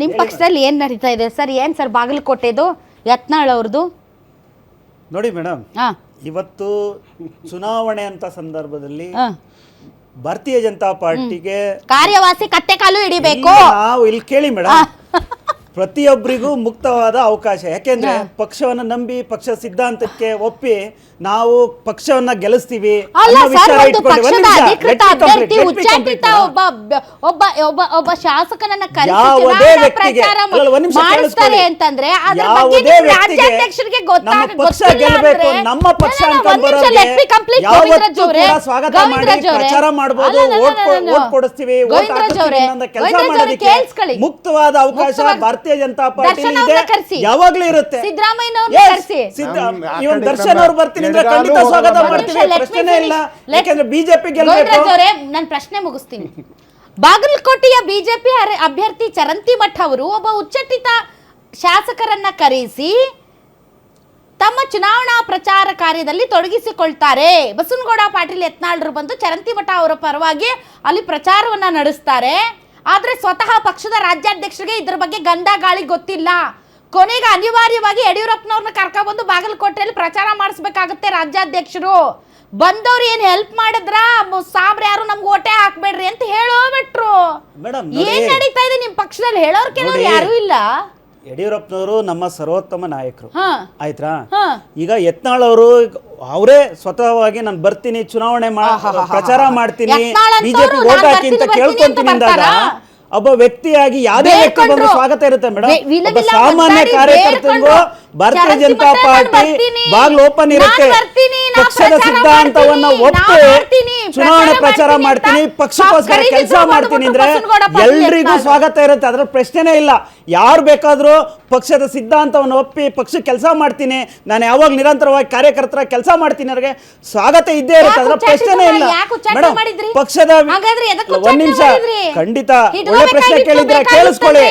ನಿಮ್ಮ ಪಕ್ಷದಲ್ಲಿ ಏನು ನಡೀತಾ ಇದೆ ಸರ್? ಏನು ಸರ್ ಬಾಗಲಕೋಟೆದು ಯತ್ನಾಳ್ ಅವ್ರದ್ದು? ನೋಡಿ ಮೇಡಮ್, ಇವತ್ತು ಚುನಾವಣೆ ಅಂತ ಸಂದರ್ಭದಲ್ಲಿ ಭಾರತೀಯ ಜನತಾ ಪಾರ್ಟಿಗೆ ಕಾರ್ಯವಾಸಿ ಕತ್ತೆ ಕಾಲು ಹಿಡಿಬೇಕು. ನಾವು ಇಲ್ಲಿ ಕೇಳಿ ಮೇಡಮ್, ಪ್ರತಿಯೊಬ್ಬರಿಗೂ ಮುಕ್ತವಾದ ಅವಕಾಶ. ಯಾಕೆಂದ್ರೆ ಪಕ್ಷವನ್ನ ನಂಬಿ ಪಕ್ಷ ಸಿದ್ಧಾಂತಕ್ಕೆ ಒಪ್ಪಿ ನಾವು ಪಕ್ಷವನ್ನ ಗೆಲ್ಲಿಸ್ತೀವಿ ಅನ್ನೋ ವಿಚಾರ ಇಟ್ಕೊಂಡು ಒಬ್ಬ ಶಾಸಕನನ್ನ ಯಾವುದೇ ವ್ಯಕ್ತಿಗೆ ಅಂತಂದ್ರೆ ಯಾವುದೇ ವ್ಯಕ್ತಿಗೆ ನಮ್ಮ ಪಕ್ಷ ಗೆಲ್ಲಬೇಕು, ನಮ್ಮ ಪಕ್ಷ ಯಾವತ್ತೂ ಕೂಡ ಸ್ವಾಗತ ಮಾಡಿ ಪ್ರಚಾರ ಮಾಡಬಹುದು, ಓಟ್ ಕೊಡಿಸ್ತೀವಿ, ಓಟ್ ಹಾಕಿಸ್ತೀವಿ ಕೆಲಸ ಮಾಡೋದಕ್ಕೆ ಮುಕ್ತವಾದ ಅವಕಾಶ ಭಾರತೀಯ ಜನತಾ ಪಾರ್ಟಿ ಇದೆ, ಯಾವಾಗ್ಲೂ ಇರುತ್ತೆ. ಇವನ್ ದರ್ಶನ್ ಅವ್ರು ಬರ್ತೀನಿ ಅಂದ್ರೆ ಖಂಡಿತ ಸ್ವಾಗತ ಮಾಡ್ತೀವಿ, ಪ್ರಶ್ನೆ ಇಲ್ಲ. ಯಾಕಂದ್ರೆ ಬಿಜೆಪಿ ಗೆಲ್ಲಬೇಕು. ನಾನು ಪ್ರಶ್ನೆ ಮುಗಿಸ್ತೀನಿ. ಬಾಗಲಕೋಟೆಯ ಬಿಜೆಪಿ ಅಭ್ಯರ್ಥಿ ಚರಂತಿ ಮಠ್ ಅವರು ಒಬ್ಬ ಉಚ್ಚಟಿತ ಶಾಸಕರನ್ನ ಕರೆಸಿ ತಮ್ಮ ಚುನಾವಣಾ ಪ್ರಚಾರ ಕಾರ್ಯದಲ್ಲಿ ತೊಡಗಿಸಿಕೊಳ್ತಾರೆ. ಬಸವನಗೌಡ ಪಾಟೀಲ್ ಯತ್ನಾಳ್ರು ಬಂದು ಚರಂತಿ ಮಠ ಅವರ ಪರವಾಗಿ ಅಲ್ಲಿ ಪ್ರಚಾರವನ್ನ ನಡೆಸ್ತಾರೆ. ಆದ್ರೆ ಸ್ವತಃ ಪಕ್ಷದ ರಾಜ್ಯಾಧ್ಯಕ್ಷರಿಗೆ ಇದ್ರ ಬಗ್ಗೆ ಗಂಧ ಗಾಳಿ ಗೊತ್ತಿಲ್ಲ. ಕೊನೆಗೆ ಅನಿವಾರ್ಯವಾಗಿ ಯಡಿಯೂರಪ್ಪನವ್ರನ್ನ ಕರ್ಕೊಂಡ್ಬಂದು ಬಾಗಲಕೋಟೆಯಲ್ಲಿ ಪ್ರಚಾರ ಮಾಡಿಸ್ಬೇಕಾಗತ್ತೆ ರಾಜ್ಯಾಧ್ಯಕ್ಷರು. ಬಂದವ್ರು ಏನ್ ಹೆಲ್ಪ್ ಮಾಡಿದ್ರ? ಸಾಬ್ರ ಯಾರು ನಮ್ಗೆ ಓಟೆ ಹಾಕ್ಬೇಡ್ರಿ ಅಂತ ಹೇಳೋಬಿಟ್ರು. ಏನ್ ನಡೀತಾ ಇದೆ ನಿಮ್ ಪಕ್ಷದಲ್ಲಿ? ಹೇಳೋರ್ ಕೆಲವ್ರು ಯಾರು ಇಲ್ಲ. ಯಡಿಯೂರಪ್ಪನವರು ನಮ್ಮ ಸರ್ವೋತ್ತಮ ನಾಯಕರು, ಆಯ್ತಾ? ಈಗ ಯತ್ನಾಳ್ ಅವರು ಅವರೇ ಸ್ವತಃವಾಗಿ ನಾನು ಬರ್ತೀನಿ, ಚುನಾವಣೆ ಪ್ರಚಾರ ಮಾಡ್ತೀನಿ, ಬಿಜೆಪಿ ಓಟ್ ಹಾಕಿ ಅಂತ ಕೇಳ್ಕೊಂತೀನಿ ಅಂದಾಗ ಒಬ್ಬ ವ್ಯಕ್ತಿಯಾಗಿ ಯಾವುದೇ ವ್ಯಕ್ತಿ ಬಂದು ಸ್ವಾಗತ ಇರುತ್ತೆ ಮೇಡಮ್. ಒಬ್ಬ ಸಾಮಾನ್ಯ ಕಾರ್ಯಕರ್ತರಿಗೂ ಭಾರತೀಯ ಜನತಾ ಪಾರ್ಟಿ ಬಾಗ್ಲು ಓಪನ್ ಇರುತ್ತೆ. ಪಕ್ಷದ ಸಿದ್ಧಾಂತವನ್ನ ಒಪ್ಪಿ ಚುನಾವಣೆ ಪ್ರಚಾರ ಮಾಡ್ತೀನಿ, ಪಕ್ಷಕ್ಕೋಸ್ಕರ ಕೆಲಸ ಮಾಡ್ತೀನಿ ಅಂದ್ರೆ ಎಲ್ರಿಗೂ ಸ್ವಾಗತ ಇರುತ್ತೆ, ಅದ್ರ ಪ್ರಶ್ನೆನೇ ಇಲ್ಲ. ಯಾರು ಬೇಕಾದ್ರೂ ಪಕ್ಷದ ಸಿದ್ಧಾಂತವನ್ನು ಒಪ್ಪಿ ಪಕ್ಷಕ್ಕೆ ಕೆಲಸ ಮಾಡ್ತೀನಿ, ನಾನು ಯಾವಾಗ ನಿರಂತರವಾಗಿ ಕಾರ್ಯಕರ್ತರ ಕೆಲಸ ಮಾಡ್ತೀನಿ ಅವ್ರಿಗೆ ಸ್ವಾಗತ ಇದ್ದೇ ಇರುತ್ತೆ, ಅದ್ರ ಪ್ರಶ್ನೆನೇ ಇಲ್ಲ ಮೇಡಮ್. ಪಕ್ಷದ ಒಂದ್ ನಿಮಿಷ, ಖಂಡಿತ ಒಳ್ಳೆ ಪ್ರಶ್ನೆ ಕೇಳಿದ್ರೆ ಕೇಳಿಸ್ಕೊಳ್ಳಿ.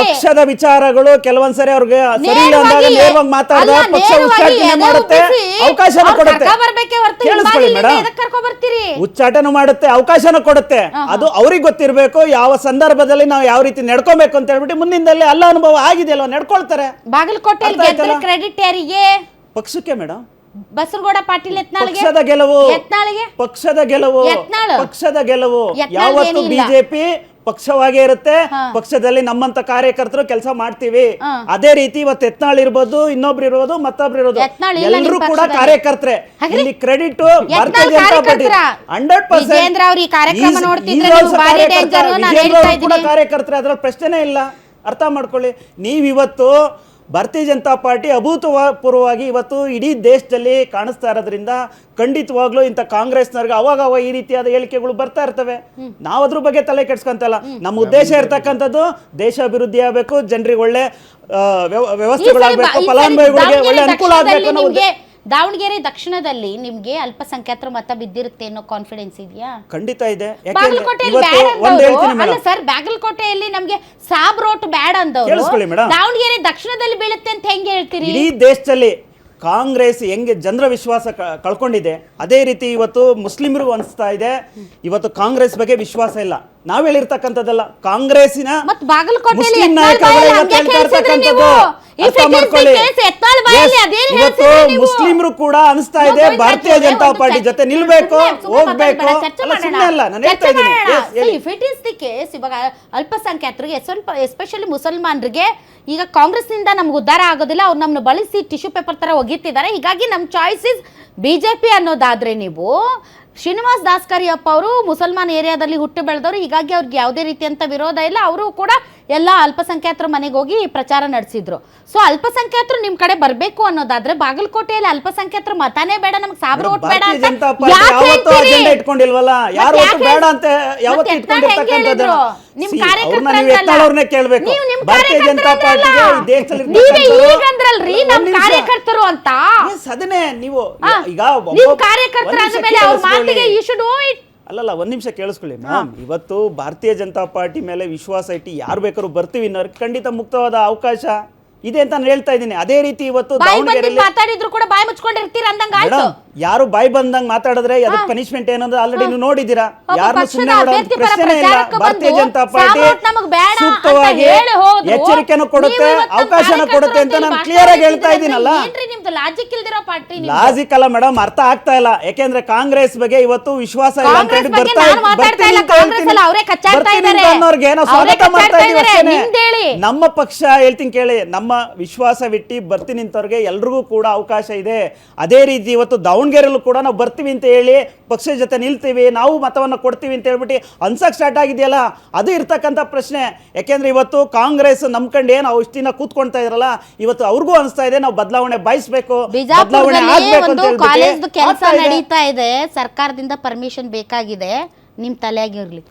ಪಕ್ಷದ ವಿಚಾರಗಳು ಕೆಲವೊಂದ್ಸರಿ ಅವ್ರಿಗೆ ಸರಿ ಇಲ್ಲ ಅಂದಾಗ ನೇರವಾಗಿ ಮಾತಾಡಿದ ಪಕ್ಷ ಉಚ್ಚಾಟನೆ ಮಾಡುತ್ತೆ, ಅವಕಾಶನ ಕೊಡುತ್ತೆ. ಕೇಳಿಸ್ಕೊಳ್ಳಿ ಮೇಡಮ್, ಉಚ್ಚಾಟನೆ ಮಾಡುತ್ತೆ, ಅವಕಾಶನ ಕೊಡುತ್ತೆ. ಅದು ಅವ್ರಿಗೆ ಗೊತ್ತಿರ್ಬೇಕು ಯಾವ ಸಂದರ್ಭದಲ್ಲಿ ನಾವು ಯಾವ ರೀತಿ ನಡ್ಕೋಬೇಕು ಅಂತ ಹೇಳ್ಬಿಟ್ಟು. ಮುಂದಿನಲ್ಲಿ ಅಲ್ಲ ಅನುಭವ ಆಗಿದೆಯಲ್ವ, ನಡ್ಕೊಳ್ತಾರೆ. ಬಾಗಲಕೋಟೆ ಕ್ರೆಡಿಟ್ ಯಾರಿಗೆ? ಪಕ್ಷಕ್ಕೆ ಮೇಡಮ್. ಬಸವನಗೌಡ ಪಾಟೀಲ್ ಪಕ್ಷದ ಗೆಲುವು, ಪಕ್ಷದ ಗೆಲುವು, ಪಕ್ಷದ ಗೆಲುವು. ಯಾವತ್ತು ಬಿಜೆಪಿ ಪಕ್ಷವಾಗೇ ಇರುತ್ತೆ, ಪಕ್ಷದಲ್ಲಿ ನಮ್ಮಂತ ಕಾರ್ಯಕರ್ತರು ಕೆಲಸ ಮಾಡ್ತೀವಿ. ಅದೇ ರೀತಿ ಇವತ್ತು ಯತ್ನಾಳ್ ಇರ್ಬೋದು, ಇನ್ನೊಬ್ರು ಇರ್ಬೋದು, ಮತ್ತೊಬ್ರು ಇರ್ಬೋದು, ಎಲ್ಲರೂ ಕೂಡ ಕಾರ್ಯಕರ್ತರೆ. ಇಲ್ಲಿ ಕ್ರೆಡಿಟ್ ಭಾರತೀಯ ಜನತಾ ಪಾರ್ಟಿ 100% ಕೂಡ ಕಾರ್ಯಕರ್ತರೆ, ಅದರ ಪ್ರಶ್ನೆನೇ ಇಲ್ಲ. ಅರ್ಥ ಮಾಡ್ಕೊಳ್ಳಿ. ನೀವಿವತ್ತು ಭಾರತೀಯ ಜನತಾ ಪಾರ್ಟಿ ಅಭೂತಪೂರ್ವವಾಗಿ ಇವತ್ತು ಇಡೀ ದೇಶದಲ್ಲಿ ಕಾಣಿಸ್ತಾ ಇರೋದ್ರಿಂದ ಖಂಡಿತವಾಗ್ಲೂ ಇಂಥ ಕಾಂಗ್ರೆಸ್ನವ್ರಿಗೆ ಅವಾಗ ಈ ರೀತಿಯಾದ ಹೇಳಿಕೆಗಳು ಬರ್ತಾ ಇರ್ತವೆ. ನಾವು ಅದ್ರ ಬಗ್ಗೆ ತಲೆ ಕೆಡ್ಸ್ಕೊಂತಲ್ಲ. ನಮ್ಮ ಉದ್ದೇಶ ಇರ್ತಕ್ಕಂಥದ್ದು ದೇಶ ಅಭಿವೃದ್ಧಿ ಆಗಬೇಕು, ಜನರಿಗೆ ಒಳ್ಳೆ ವ್ಯವಸ್ಥೆಗಳಾಗಬೇಕು, ಫಲಾನುಭವಿಗಳಿಗೆ ಒಳ್ಳೆ ಅನುಕೂಲ ಆಗಬೇಕು ಅನ್ನೋ. ದಾವಣಗೆರೆ ದಕ್ಷಿಣದಲ್ಲಿ ನಿಮ್ಗೆ ಅಲ್ಪಸಂಖ್ಯಾತರ ಮತ ಬಿದ್ದಿರುತ್ತೆ ಅನ್ನೋ ಕಾನ್ಫಿಡೆನ್ಸ್ ಇದೆಯಾ? ಖಂಡಿತ ಇದೆ. ಸರ್, ಬಾಗಲಕೋಟೆಯಲ್ಲಿ ನಮ್ಗೆ ಸಾಬ್ ರೋಟ್ ಬ್ಯಾಡ್ ಅಂದವರು ದಾವಣಗೆರೆ ದಕ್ಷಿಣದಲ್ಲಿ ಬೀಳುತ್ತೆ ಅಂತ ಹೆಂಗೆ ಹೇಳ್ತೀರಿ? ಇಡೀ ದೇಶದಲ್ಲಿ ಕಾಂಗ್ರೆಸ್ ಹೆಂಗೆ ಜನರ ವಿಶ್ವಾಸ ಕಳ್ಕೊಂಡಿದೆ, ಅದೇ ರೀತಿ ಇವತ್ತು ಮುಸ್ಲಿಮರಿಗೂ ಅನಿಸ್ತಾ ಇದೆ. ಇವತ್ತು ಕಾಂಗ್ರೆಸ್ ಬಗ್ಗೆ ವಿಶ್ವಾಸ ಇಲ್ಲ. ನಾವ್ ಹೇಳಿರ್ತಕ್ಕಂಥದ್ದಲ್ಲ, ಕಾಂಗ್ರೆಸ್ಸಿನ ಮುಸ್ಲಿಂ ನಾಯಕರುಗಳು ಇವತ್ತು ಮುಸ್ಲಿಮರು ಕೂಡ ಅನಿಸ್ತಾ ಇದೆ ಭಾರತೀಯ ಜನತಾ ಪಾರ್ಟಿ ಜೊತೆ ನಿಲ್ಬೇಕು, ಹೋಗ್ಬೇಕು. ಅಲ್ಲ, ನಾನು ಹೇಳ್ತಾ ಇದ್ದೀನಿ, if it is the case, ಇವಾಗ ಅಲ್ಪಸಂಖ್ಯಾತರಿಗೆ ಎಸ್ಪೆಷಲಿ ಮುಸಲ್ಮಾನರಿಗೆ ಈಗ ಕಾಂಗ್ರೆಸ್ ನಿಂದ ನಮ್ಗೆ ಉದ್ಧಾರ ಆಗೋದಿಲ್ಲ, ಅವ್ರು ನಮ್ಮನ್ನು ಬಳಸಿ ಟಿಶ್ಯೂ ಪೇಪರ್ ತರ ಒಗಿತಿದ್ದಾರೆ. ಹೀಗಾಗಿ ನಮ್ಮ ಚಾಯ್ಸ್ ಇಸ್ ಬಿಜೆಪಿ ಅನ್ನೋದಾದ್ರೆ, ನೀವು ಶ್ರೀನಿವಾಸ್ ದಾಸ್ಕರಿಯಪ್ಪ ಅವರು ಮುಸಲ್ಮಾನ್ ಏರಿಯಾದಲ್ಲಿ ಹುಟ್ಟು ಬೆಳೆದವರು, ಹೀಗಾಗಿ ಅವ್ರಿಗೆ ಯಾವುದೇ ರೀತಿಯಂತ ವಿರೋಧ ಇಲ್ಲ. ಅವರು ಕೂಡ ಎಲ್ಲ ಅಲ್ಪಸಂಖ್ಯಾತರ ಮನೆಗೆ ಹೋಗಿ ಪ್ರಚಾರ ನಡೆಸಿದ್ರು. ಸೊ ಅಲ್ಪಸಂಖ್ಯಾತರು ನಿಮ್ ಕಡೆ ಬರ್ಬೇಕು ಅನ್ನೋದಾದ್ರೆ ಬಾಗಲಕೋಟೆಯಲ್ಲಿ ಅಲ್ಪಸಂಖ್ಯಾತರ ಮತಾನೇ ಬೇಡ, ನಮ್ಗೆ ಸಾಬ್ರ ಓಟ್ ಬೇಡ ಅಂತ ಇಟ್ಕೊಂಡಿಲ್ವಲ್ಲ, ಯಾರು ಬೇಡ ಅಂತ ಯಾವತ್ತೂ ಇಟ್ಕೊಂಡಿರ್ತಕ್ಕಂಥದ್ದು ನಿಮ್ ಕಾರ್ಯಕರ್ತರಲ್ರಿ. ನಮ್ ಕಾರ್ಯಕರ್ತರು ಅಂತ ಅದನ್ನೇ ನೀವು ಈಗ ಕಾರ್ಯಕರ್ತರ ಮೇಲೆ ಅವ್ರ ಮಾತಿಗೆ ಯು ಶುಡ್ ಓ ಇಟ್. ಅಲ್ಲಲ್ಲ, ಒಂದ್ ನಿಮಿಷ ಕೇಳಿಸ್ಕೊಳ್ಳಿ ಮ್ಯಾಮ್. ಇವತ್ತು ಭಾರತೀಯ ಜನತಾ ಪಾರ್ಟಿ ಮೇಲೆ ವಿಶ್ವಾಸ ಇಟ್ಟು ಯಾರು ಬೇಕಾದ್ರೂ ಬರ್ತೀವಿ ಅನ್ನೋರಿಗೆ ಖಂಡಿತ ಮುಕ್ತವಾದ ಅವಕಾಶ ಇದೆ ಅಂತ ನಾನು ಹೇಳ್ತಾ ಇದ್ದೀನಿ. ಅದೇ ರೀತಿ ಇವತ್ತು ಮಾತಾಡಿದ್ರು ಕೂಡ ಬಾಯಿ ಮುಚ್ಕೊಂಡಿರ್ತೀರ ಅಂದಂಗ ಆಯ್ತು. ಯಾರು ಬಾಯಿ ಬಂದಂಗ್ ಮಾತಾಡಿದ್ರೆ ಅದಕ್ಕೆ ಪನಿಷ್ಮೆಂಟ್ ಏನಂದ್ರೆ ಆಲ್ರೆಡಿ ನೀವು ನೋಡಿದೀರಾ. ಯಾರನ್ನ ಪಕ್ಷದ ಸುಮ್ಮನೆ ಮಾಡೋ ಅಭ್ಯರ್ಥಿ ಪರ ಪ್ರಶ್ನೆ ಇಲ್ಲ. ಪ್ರಚಾರಕ್ಕೆ ಭಾರತೀಯ ಬಂದು ಜನತಾ ಪಾರ್ಟಿ ಸಾಮೋಟ್ ನಮಗ್ ಬೇಡ ಅಂತ ಸೂಕ್ತವಾಗಿ ಹೇಳಿ ಹೋದ್ರು. ಎಚ್ಚರಿಕೆನೂ ಕೊಡುತ್ತೆ, ನೀವು ಇವತ್ತು ಅವಕಾಶನ ಕೊಡುತ್ತೆ ಅಂತ ನಾನು ಕ್ಲಿಯರ್ ಆಗಿ ಹೇಳ್ತಾ ಇದ್ದೀನಲ್ಲ. ಏನ್ರಿ ನಿಮ್ದು ಲಾಜಿಕ್ ಇಲ್ದಿರೋ ಪಾರ್ಟಿ ನಿಮ್ದು? ಲಾಜಿಕ್ ಅಲ್ಲ ಮೇಡಮ್, ಅರ್ಥ ಆಗ್ತಾ ಇಲ್ಲ. ಯಾಕೆಂದ್ರೆ ಕಾಂಗ್ರೆಸ್ ಬಗ್ಗೆ ಇವತ್ತು ವಿಶ್ವಾಸ ಇಲ್ಲ ಅಂತ ಹೇಳಿ ಕಾಂಗ್ರೆಸ್ ಬಗ್ಗೆ ನಾನು ಮಾತಾಡ್ತಾ ಇಲ್ಲ, ಕಾಂಗ್ರೆಸ್ ಅಲ್ಲ, ಅವರೇ ಕಚ್ಚಾಡ್ತಾ ಇದ್ದಾರೆ. ಅನ್ನೋರ್ಗೆ ನಾವು ಅವರೇ ಸ್ವಾಗತ ಮಾಡ್ತಾ ಕಚ್ಚಾಡ್ತಾ ಇದೀವಿ ಇದ್ದಾರೆ. ಅಷ್ಟೇನೆ. ನಿಮ್ದು ಹೇಳಿ. ನಮ್ಮ ಪಕ್ಷ ಹೇಳ್ತೀನಿ ಕೇಳಿ, ನಮ್ಮ ವಿಶ್ವಾಸವಿಟ್ಟು ಬರ್ತೀನಿ ನಿಂತವ್ರಿಗೆ ಎಲ್ರಿಗೂ ಕೂಡ ಅವಕಾಶ ಇದೆ. ಅದೇ ರೀತಿ ಇವತ್ತು ದಾವಣಗೆರೆಯಲ್ಲೂ ಕೂಡ ನಾವು ಬರ್ತೀವಿ ಅಂತ ಹೇಳಿ ಪಕ್ಷದ ಜೊತೆ ನಿಲ್ತೀವಿ, ನಾವು ಮತವನ್ನು ಕೊಡ್ತೀವಿ ಅಂತ ಹೇಳ್ಬಿಟ್ಟು ಅನ್ಸಕ್ ಸ್ಟಾರ್ಟ್ ಆಗಿದೆಯಲ್ಲ, ಅದು ಇರ್ತಕ್ಕಂಥ ಪ್ರಶ್ನೆ. ಯಾಕೆಂದ್ರೆ ಇವತ್ತು ಕಾಂಗ್ರೆಸ್ ನಂಬ್ಕೊಂಡು ಏನು ಇಷ್ಟಿನ ಕೂತ್ಕೊಳ್ತಾ ಇದ್ರಲ್ಲ, ಇವತ್ತು ಅವ್ರಿಗೂ ಅನಿಸ್ತಾ ಇದೆ ನಾವು ಬದಲಾವಣೆ ಬಯಸ್ಬೇಕು, ಬದಲಾವಣೆ ಆಗ್ಬೇಕು ಅಂತ ಕಾಲೇಜ್ ಕೆಲಸ ಹೇಳ್ಬಿಟ್ಟು ನಡೀತಾ ಇದೆ, ಸರ್ಕಾರದಿಂದ ಪರ್ಮಿಷನ್ ಬೇಕಾಗಿದೆ, ನಿಮ್ ತಲೆಯಾಗಿರ್ಲಿ.